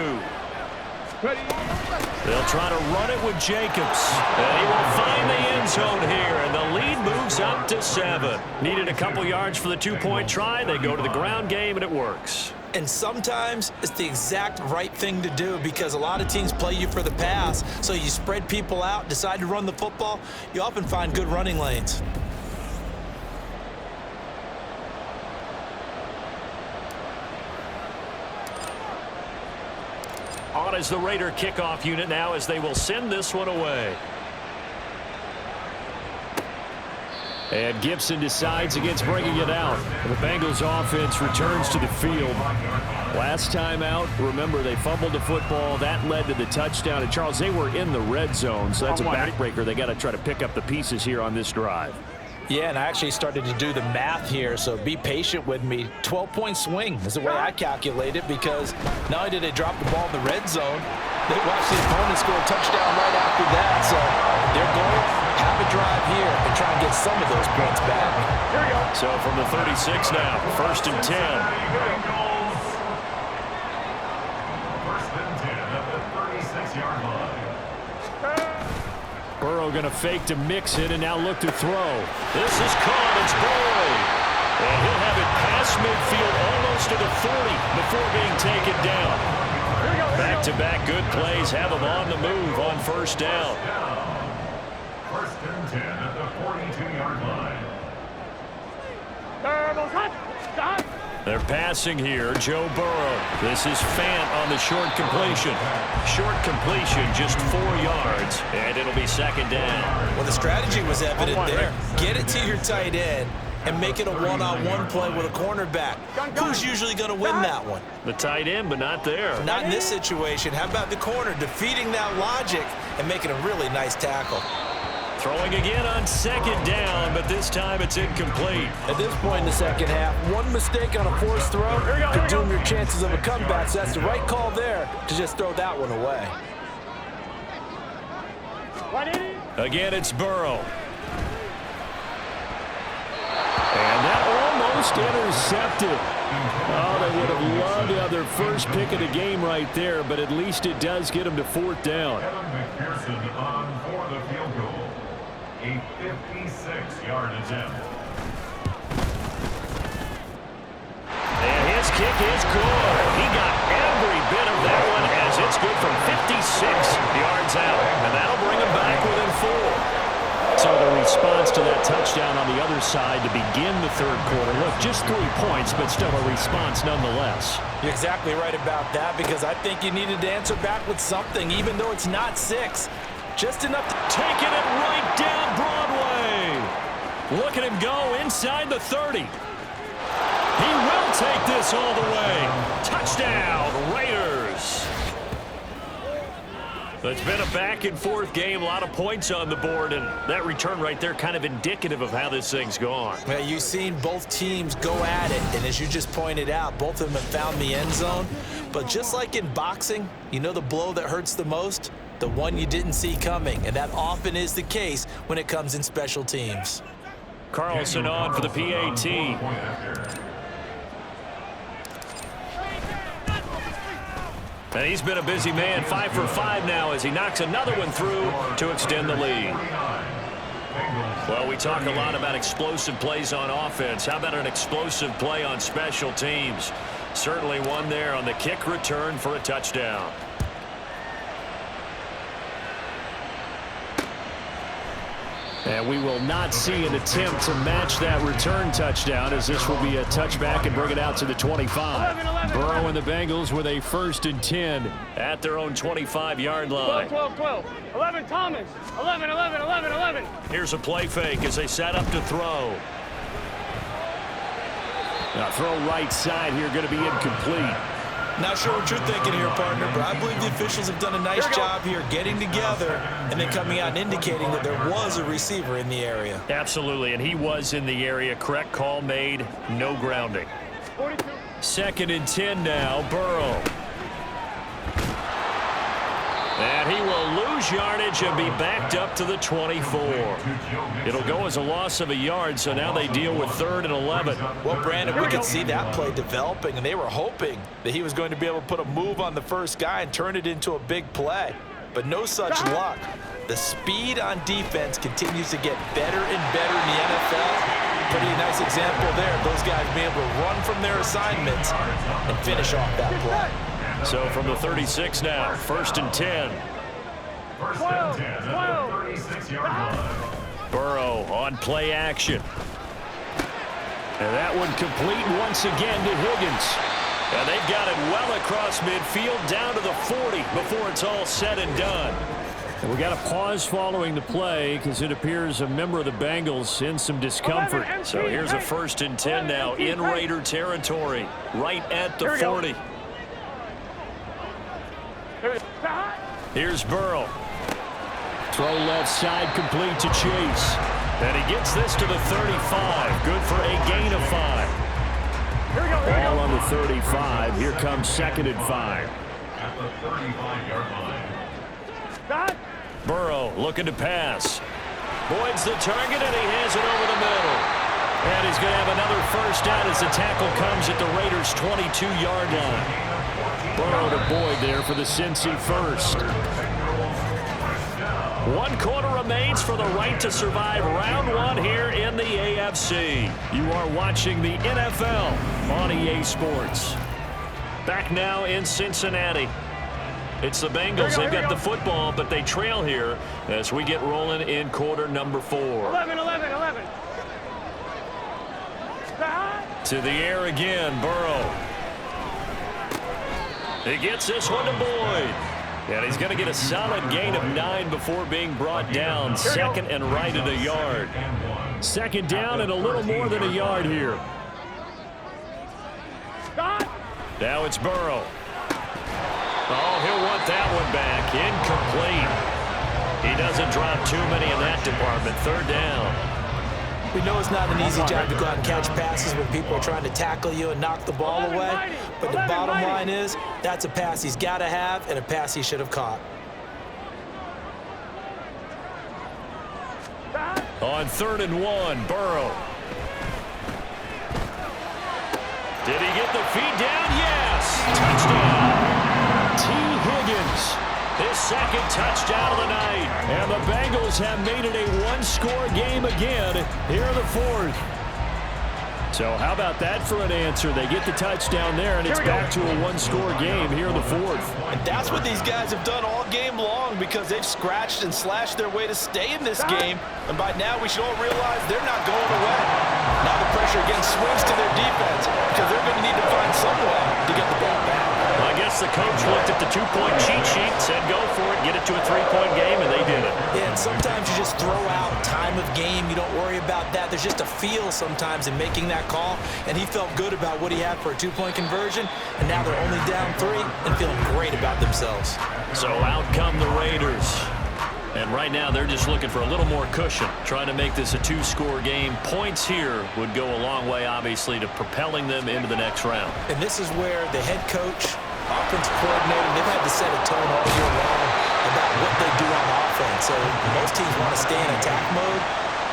They'll try to run it with Jacobs. And he will find the end zone here, and the lead moves up to 7. Needed a couple yards for the 2-point try. They go to the ground game, and it works. And sometimes it's the exact right thing to do because a lot of teams play you for the pass. So you spread people out, decide to run the football. You often find good running lanes. On is the Raider kickoff unit now as they will send this one away. And Gibson decides against bringing it out. The Bengals offense returns to the field. Last time out, remember, they fumbled the football. That led to the touchdown. And, Charles, they were in the red zone, so that's a backbreaker. They got to try to pick up the pieces here on this drive. Yeah, and I actually started to do the math here, so be patient with me. 12-point swing is the way I calculate it because not only did they drop the ball in the red zone, they watched the opponent score a touchdown right after that. So their goal, have a drive here and try and get some of those points back. Here we go. So from the 36 now, 1st and 10. First and 10 at the 36-yard line. Burrow going to fake to mix it and now look to throw. This is caught. It's Boyd. And he'll have it past midfield almost to the 40 before being taken down. Back Back-to-back good plays have them on the move on first down. First and 10 at the 42-yard line. They're passing here. Joe Burrow. This is Fant on the short completion. Short completion, just 4 yards, and it'll be second down. Well, the strategy was evident there. Get it to your tight end and make it a one-on-one play with a cornerback. Who's usually going to win that one? The tight end, but not there. Not in this situation. How about the corner defeating that logic and making a really nice tackle? Throwing again on second down, but this time it's incomplete. At this point in the second half, one mistake on a forced throw could doom your chances of a comeback. So that's the right call there to just throw that one away. Again, it's Burrow. And that almost intercepted. Oh, they would have loved to have their first pick of the game right there, but at least it does get them to fourth down. Kevin McPherson on for the field goal. A 56-yard attempt. And his kick is good. He got every bit of that one as it's good from 56 yards out. And that'll bring him back within 4. So the response to that touchdown on the other side to begin the third quarter. Look, just 3 points, but still a response nonetheless. You're exactly right about that, because I think you needed to answer back with something, even though it's not 6. Just enough to taking it right down Broadway. Look at him go inside the 30. He will take this all the way. Touchdown, Raiders. It's been a back-and-forth game, a lot of points on the board, and that return right there kind of indicative of how this thing's gone. Well, you've seen both teams go at it, and as you just pointed out, both of them have found the end zone. But just like in boxing, you know the blow that hurts the most? The one you didn't see coming, and that often is the case when it comes in special teams. Carlson on for the PAT. And he's been a busy man, 5 for 5 now as he knocks another one through to extend the lead. Well, we talk a lot about explosive plays on offense. How about an explosive play on special teams? Certainly one there on the kick return for a touchdown. And we will not see an attempt to match that return touchdown, as this will be a touchback and bring it out to the 25. 11. Burrow and the Bengals with a 1st and 10 at their own 25-yard line. 12. 11, Thomas. 11. Here's a play fake as they set up to throw. Now throw right side here, going to be incomplete. Not sure what you're thinking here, partner, but I believe the officials have done a nice job here getting together and then coming out and indicating that there was a receiver in the area. Absolutely, and he was in the area. Correct call made, no grounding. 42. 2nd and 10 now, Burrow. And he will lose yardage and be backed up to the 24. It'll go as a loss of a yard, so now they deal with 3rd and 11. Well, Brandon, we could see that play developing, and they were hoping that he was going to be able to put a move on the first guy and turn it into a big play. But no such luck. The speed on defense continues to get better and better in the NFL. Pretty nice example there of those guys being able to run from their assignments and finish off that play. So from the 36 now, 1st and 10. 1st and 10 at the 36-yard line. Burrow on play action. And that one complete once again to Higgins. And they've got it well across midfield down to the 40 before it's all said and done. And we got a pause following the play because it appears a member of the Bengals in some discomfort. So here's a 1st and 10 now in Raider territory, right at the 40. Here's Burrow. Throw left side complete to Chase. And he gets this to the 35. Good for a gain of 5. Ball on the 35. Here comes 2nd and 5. At the 35-yard line. Burrow looking to pass. Boyd's the target, and he has it over the middle. And he's going to have another 1st down as the tackle comes at the Raiders' 22-yard line. Burrow to Boyd there for the Cincy 1st. 1 quarter remains for the right to survive round 1 here in the AFC. You are watching the NFL on EA Sports. Back now in Cincinnati. It's the Bengals. They've got the football, but they trail here as we get rolling in quarter number 4. 11. To the air again, Burrow. He gets this one to Boyd. And he's going to get a solid gain of 9 before being brought down. Second and right at a yard. Second down and a little more than a yard here. Now it's Burrow. Oh, he'll want that one back. Incomplete. He doesn't drop too many in that department. Third down. We know it's not an easy job to go out and catch passes when people are trying to tackle you and knock the ball away. But the bottom line is, that's a pass he's got to have and a pass he should have caught. On 3rd and 1, Burrow. Did he get the feet down? Yes! Touchdown! T. Higgins. His second touchdown of the night. And the Bengals have made it a one-score game again here in the 4th. So how about that for an answer? They get the touchdown there, and it's back to a one-score game here in the 4th. And that's what these guys have done all game long because they've scratched and slashed their way to stay in this game. And by now, we should all realize they're not going away. Now the pressure again swings to their defense because they're going to need to find some way to get the ball back. I guess the coach looked at the 2-point cheat sheet, said go for it, get it to a 3-point game, and they did it. Yeah, and sometimes you just throw out time of game. You don't worry about that. There's just a feel sometimes in making that call, and he felt good about what he had for a 2-point conversion, and now they're only down 3 and feeling great about themselves. So out come the Raiders. And right now they're just looking for a little more cushion, trying to make this a 2-score game. Points here would go a long way, obviously, to propelling them into the next round. And this is where the head coach, offensive coordinator, they've had to set a tone all year long about what they do on offense. So most teams want to stay in attack mode,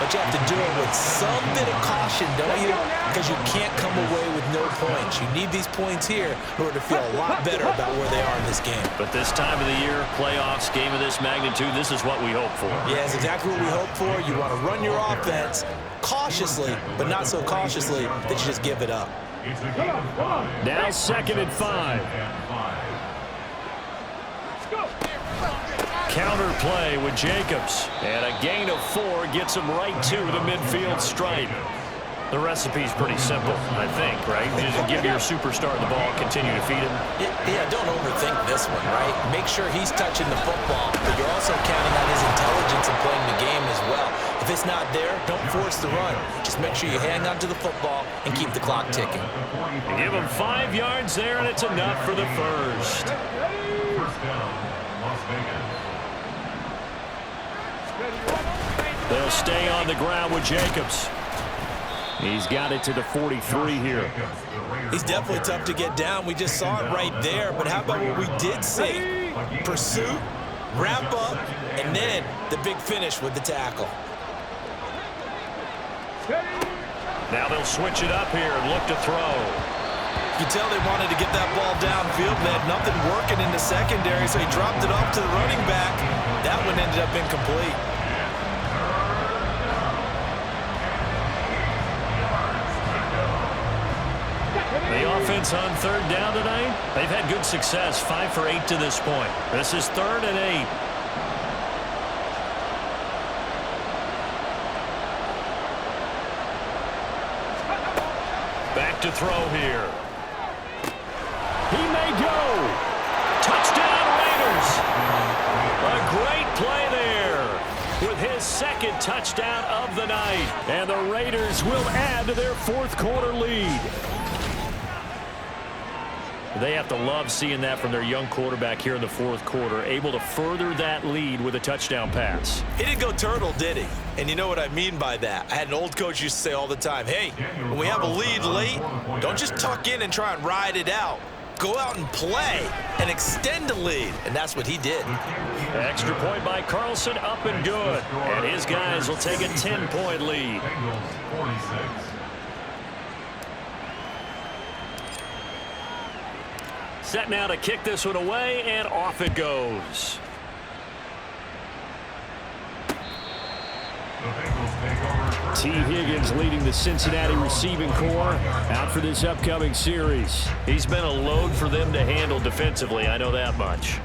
but you have to do it with some bit of caution, don't you? Because you can't come away with no points. You need these points here in order to feel a lot better about where they are in this game. But this time of the year, playoffs, game of this magnitude, this is what we hope for. Yeah, it's exactly what we hope for. You want to run your offense cautiously, but not so cautiously that you just give it up. Now 2nd and 5. Counter play with Jacobs. And a gain of 4 gets him right to the midfield stripe. The recipe's pretty simple, I think, right? You just give your superstar the ball, continue to feed him. Yeah, don't overthink this one, right? Make sure he's touching the football, but you're also counting on his intelligence in playing the game as well. If it's not there, don't force the run. Just make sure you hang on to the football and keep the clock ticking. You give him 5 yards there, and it's enough for the first. First down, Las Vegas. They'll stay on the ground with Jacobs. He's got it to the 43 here. He's definitely tough to get down. We just saw it right there. But how about what we did see? Pursuit, wrap up, and then the big finish with the tackle. Now they'll switch it up here and look to throw. You tell they wanted to get that ball downfield. They had nothing working in the secondary, so he dropped it off to the running back. That one ended up incomplete. The offense on 3rd down tonight, they've had good success, 5 for 8 to this point. This is 3rd and 8. Back to throw here. He may go. Touchdown, Raiders. A great play there with his 2nd touchdown of the night. And the Raiders will add to their 4th quarter lead. They have to love seeing that from their young quarterback here in the 4th quarter, able to further that lead with a touchdown pass. He didn't go turtle, did he? And you know what I mean by that. I had an old coach used to say all the time, hey, when we have a lead late, don't just tuck in and try and ride it out. Go out and play and extend the lead. And that's what he did. Extra point by Carlson, up and good. And his guys will take a 10-point lead. Bengals 46. Set now to kick this one away, and off it goes. The Bengals take over. T. Higgins leading the Cincinnati receiving corps out for this upcoming series. He's been a load for them to handle defensively, I know that much.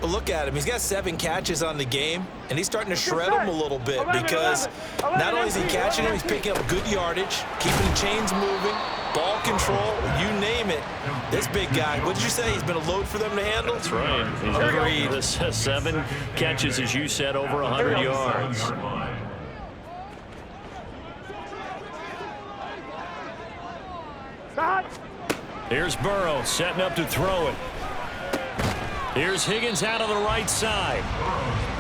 But look at him. He's got 7 catches on the game, and he's starting to shred them a little bit because not only is he catching them, he's picking up good yardage, keeping the chains moving, ball control, you name it. This big guy, what did you say? He's been a load for them to handle? That's right. Agreed. 7 catches, as you said, over 100 yards. Here's Burrow setting up to throw it. Here's Higgins out of the right side.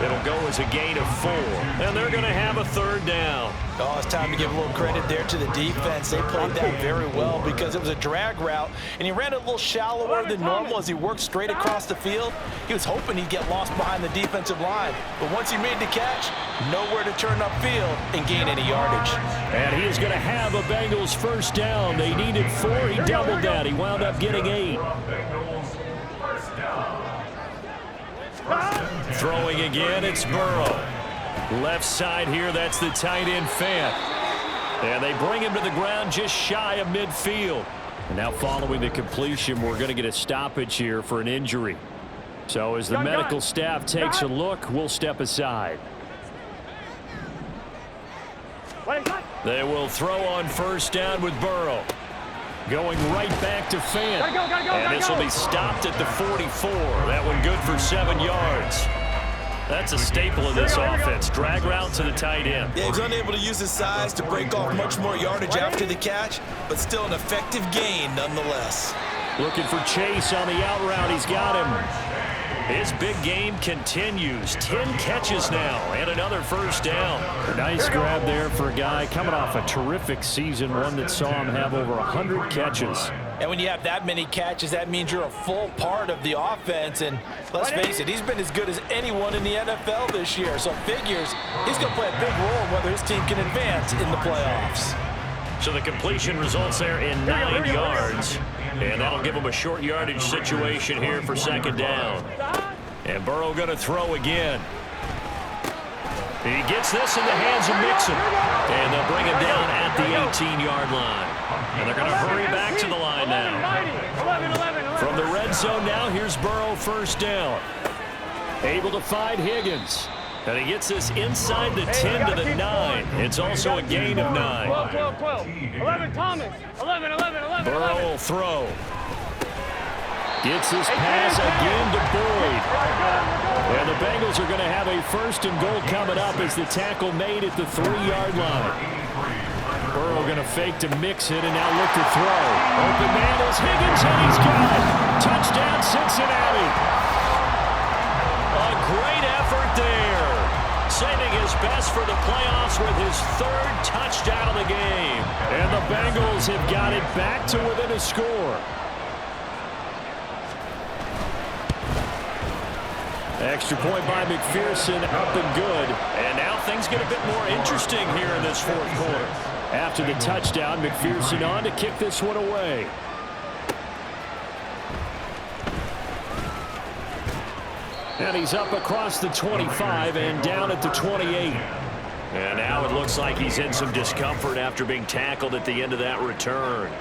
It'll go as a gain of 4. And they're going to have a 3rd down. Oh, it's time to give a little credit there to the defense. They played that very well because it was a drag route, and he ran a little shallower than normal as he worked straight across the field. He was hoping he'd get lost behind the defensive line. But once he made the catch, nowhere to turn upfield and gain any yardage. And he is going to have a Bengals 1st down. They needed 4. He doubled that. He wound up getting 8. Throwing again, it's Burrow. Left side here, that's the tight end Fant. And they bring him to the ground just shy of midfield. And now following the completion, we're going to get a stoppage here for an injury. So as the medical staff takes a look, we'll step aside. They will throw on 1st down with Burrow. Going right back to Fant. And this will be stopped at the 44. That one good for 7 yards. That's a staple of this offense. Drag route to the tight end. Yeah, he was unable to use his size to break off much more yardage after the catch, but still an effective gain nonetheless. Looking for Chase on the out route. He's got him. His big game continues. 10 catches now and another 1st down. A nice grab there for a guy coming off a terrific season, one that saw him have over 100 catches. And when you have that many catches, that means you're a full part of the offense. And let's face it, he's been as good as anyone in the NFL this year. So figures he's going to play a big role in whether his team can advance in the playoffs. So the completion results there in 9 yards. And that'll give him a short yardage situation here for 2nd down. And Burrow going to throw again. He gets this in the hands of Mixon. And they'll bring him down at the 18-yard line. And they're going to hurry back to the line now. From the red zone now, here's Burrow 1st down. Able to find Higgins. And he gets this inside the 10 to the 9. It's also a gain of 9. 12. 11, Thomas. 11. Burrow will throw. Gets this pass again to Boyd. And the Bengals are going to have a 1st and goal coming up as the tackle made at the 3-yard line. Burrow going to fake to Mixon and now look to throw. Open man is Higgins, and he's got it. Touchdown, Cincinnati. A great effort there. Saving his best for the playoffs with his 3rd touchdown of the game. And the Bengals have got it back to within a score. Extra point by McPherson, up and good. And now things get a bit more interesting here in this 4th quarter. After the touchdown, McPherson on to kick this one away. And he's up across the 25 and down at the 28. And now it looks like he's in some discomfort after being tackled at the end of that return.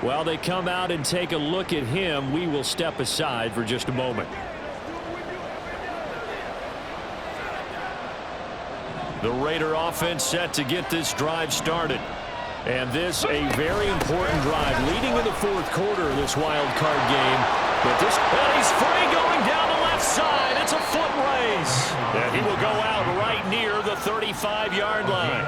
While they come out and take a look at him, we will step aside for just a moment. The Raider offense set to get this drive started. And this a very important drive leading in the 4th quarter of this wild card game. But this, and he's free going down the left side. It's a foot race. And he will go out right near the 35-yard line.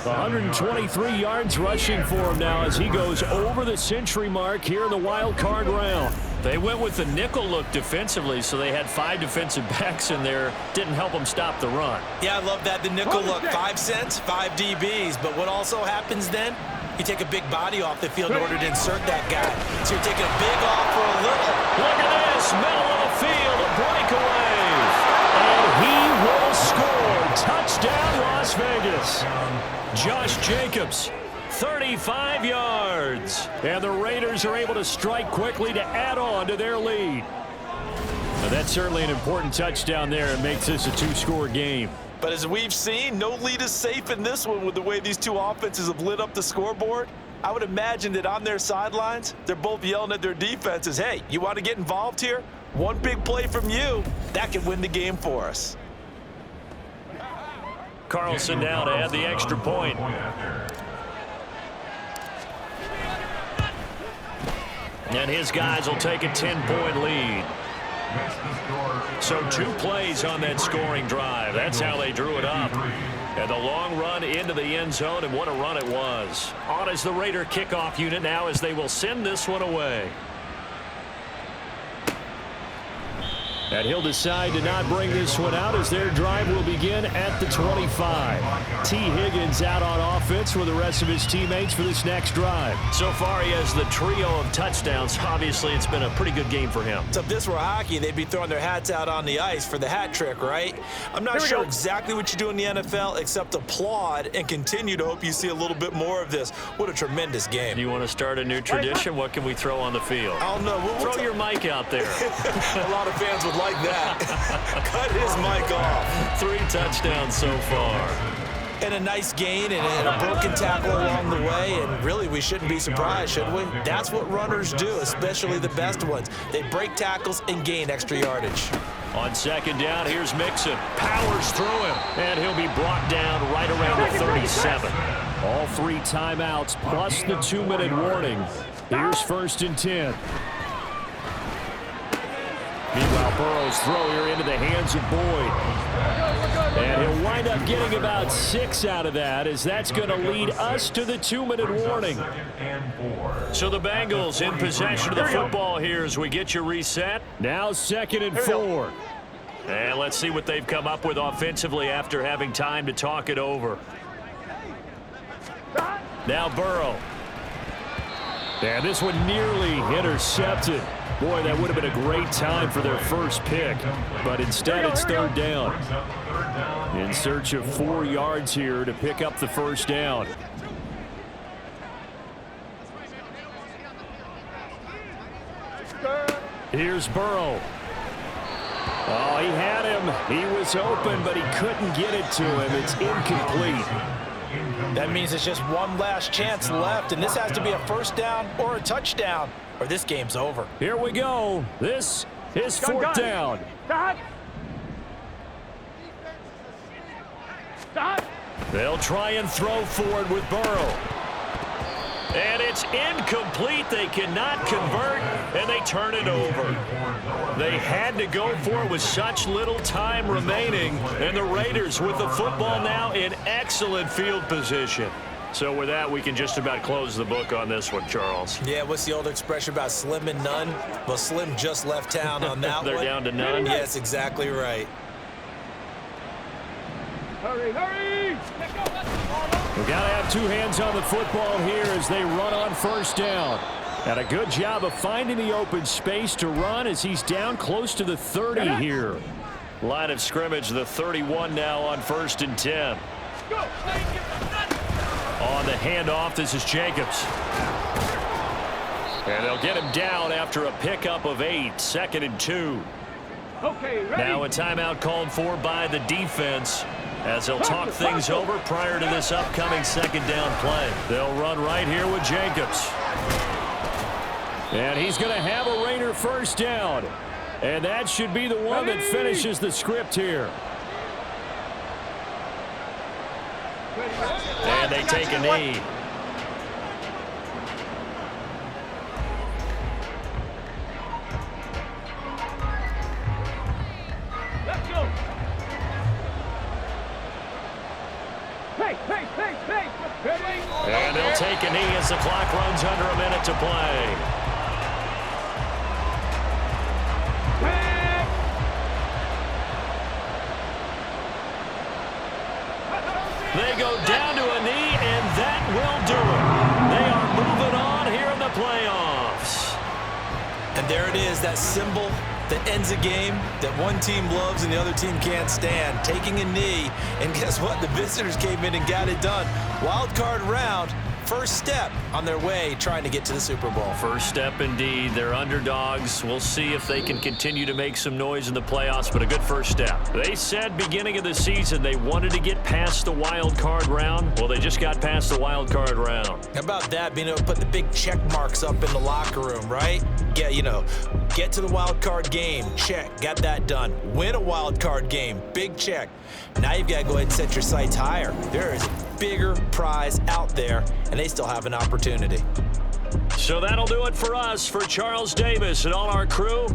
123 yards rushing for him now as he goes over the century mark here in the wild card round. They went with the nickel look defensively, so they had 5 defensive backs in there. Didn't help them stop the run. Yeah, I love that. The nickel look, 5 cents, 5 DBs. But what also happens then? You take a big body off the field in order to insert that guy. So you're taking a big off for a little. Look at this, middle of the field, a breakaway. And he will score. Touchdown, Las Vegas. Josh Jacobs, 35 yards. And the Raiders are able to strike quickly to add on to their lead. Now, that's certainly an important touchdown there. It makes this a 2-score game. But as we've seen, no lead is safe in this one with the way these two offenses have lit up the scoreboard. I would imagine that on their sidelines, they're both yelling at their defenses, hey, you want to get involved here? One big play from you, that can win the game for us. Carlson now to add the extra point. And his guys will take a 10-point lead. So 2 plays on that scoring drive. That's how they drew it up. And the long run into the end zone, and what a run it was. On is the Raider kickoff unit now as they will send this one away. And he'll decide to not bring this one out as their drive will begin at the 25. T. Higgins out on offense with the rest of his teammates for this next drive. So far, he has the trio of touchdowns. Obviously, it's been a pretty good game for him. So if this were hockey, they'd be throwing their hats out on the ice for the hat trick, right? I'm not sure exactly what you do in the NFL except applaud and continue to hope you see a little bit more of this. What a tremendous game. Do you want to start a new tradition? What can we throw on the field? I don't know. Throw your mic out there. A lot of fans would like that. Cut his mic off. 3 touchdowns so far. And a nice gain and a broken tackle along the way, and really we shouldn't be surprised, should we? That's what runners do, especially the best ones. They break tackles and gain extra yardage. On second down, here's Mixon. Powers through him, and he'll be brought down right around the 37. All 3 timeouts plus the 2-minute warning. Here's 1st and 10. Meanwhile, Burrow's throw here into the hands of Boyd. And he'll wind up getting about 6 out of that, as that's going to lead us to the 2-minute warning. So the Bengals in possession of the football here as we get you reset. Now 2nd and 4. And let's see what they've come up with offensively after having time to talk it over. Now Burrow. And this one nearly intercepted. Boy, that would have been a great time for their first pick. But instead, it's 3rd down. In search of 4 yards here to pick up the 1st down. Here's Burrow. Oh, he had him. He was open, but he couldn't get it to him. It's incomplete. That means it's just one last chance left, and this has to be a 1st down or a touchdown, or this game's over. Here we go. This is 4th down. They'll try and throw forward with Burrow. And it's incomplete. They cannot convert, and they turn it over. They had to go for it with such little time remaining, and the Raiders with the football now in excellent field position. So with that, we can just about close the book on this one, Charles. Yeah, what's the old expression about slim and none? Well, Slim just left town on that They're one. down to none? Yes, exactly right. Hurry, hurry! We've got to have 2 hands on the football here as they run on 1st down. And a good job of finding the open space to run as he's down close to the 30 here. Line of scrimmage, the 31 now on 1st and 10. On the handoff, this is Jacobs. And they'll get him down after a pickup of 8, 2nd and 2. Okay, ready? Now a timeout called for by the defense as they'll talk things over prior to this upcoming 2nd down play. They'll run right here with Jacobs. And he's going to have a Raider 1st down. And that should be the one that finishes the script here. And they take a knee. Let's go! Ready? And they'll take a knee as the clock runs under a minute to play. They go down to a knee, and that will do it. They are moving on here in the playoffs. And there it is, that symbol that ends a game that one team loves and the other team can't stand. Taking a knee, and guess what? The visitors came in and got it done. Wild card round, first step on their way trying to get to the Super Bowl. First step indeed. They're underdogs. We'll see if they can continue to make some noise in the playoffs, but a good first step. They said beginning of the season they wanted to get past the wild card round. Well, they just got past the wild card round. How about that, being able to put the big check marks up in the locker room, right? get to the wild card game, check, got that done. Win a wild card game, big check. Now you've got to go ahead and set your sights higher. There is a bigger prize out there, and they still have an opportunity. So that'll do it for us. For Charles Davis and all our crew,